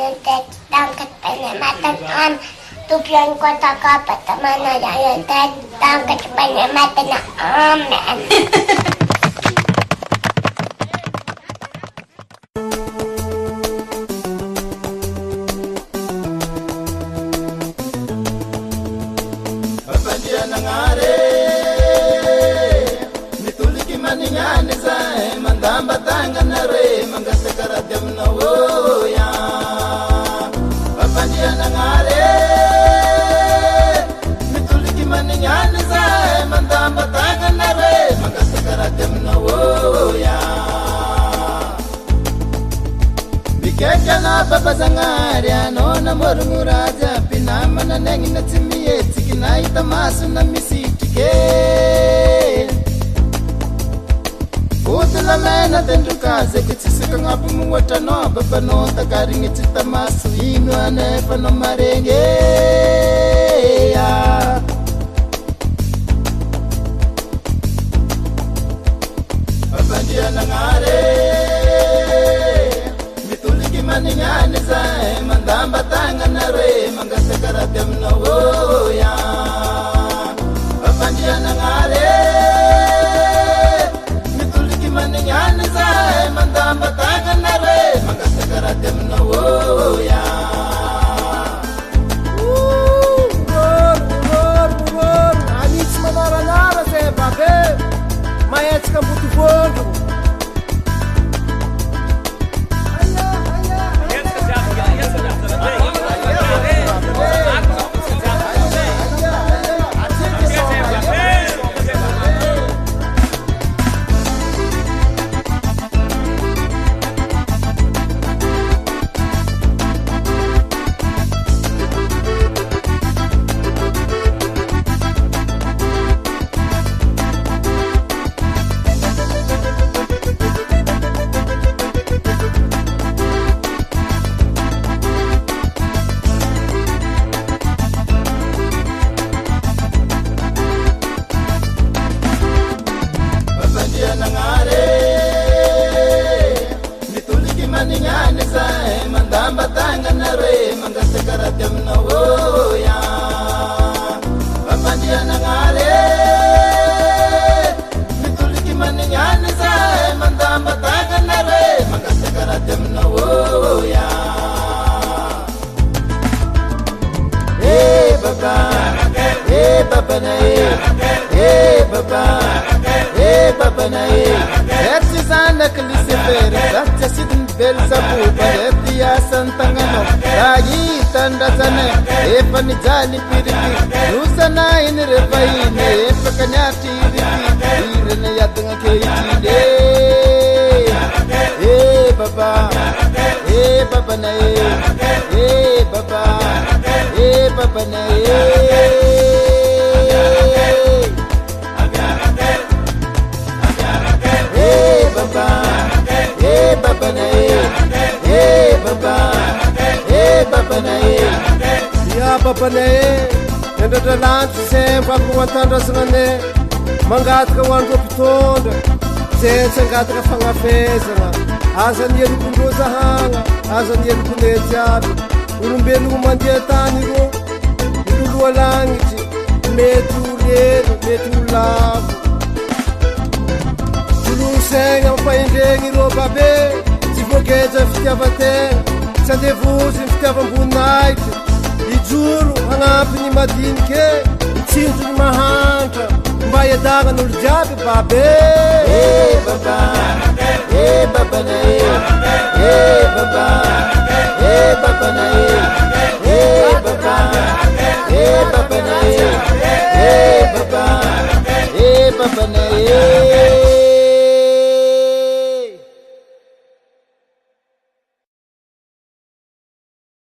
yang tangkat penyelamatan am tujuan kota kapat mana yang tangkat penyelamatan amen. Papa Sangaria, no Namoruraja, Pinamana Nangina Timmy, Tikinaita Masuna Missy. Utila mena dentro casa que te seca ngapu muata no baba no takaringi cita masu inu ane pano marenge baba dia nangare mituliki maningane sae mandamba tangana re mangasa karatem no ya baba dia nangare Maningane sai mandamba tagana re magasagara demna wo ya Mor anix manara nara se babe maet kambutu bondo Panijali piriki Rusana in revaine Pakanyati Irene yadunga keitide Baba Baba na Baba Baba na Baba Baba na Baba Baba na Ya Baba ne Nenda dalan sempre kuwatanda sangane mangat ka wan ko pitonda sen sangat ka fangafesa azan yeru kundoza hanga azan yeru kunetiabi urumbenu kumandia tani go irulu langiti metu ledo metu lavu tulu senga paindengi ro babe sifokeja fitiavate sandevuzi fitiavambunaite Juro hanapy ny madiniky mitsinjo ny mahantra mba iadaga n'olo jiaby babe baba baba na baba baba na baba baba na baba baba na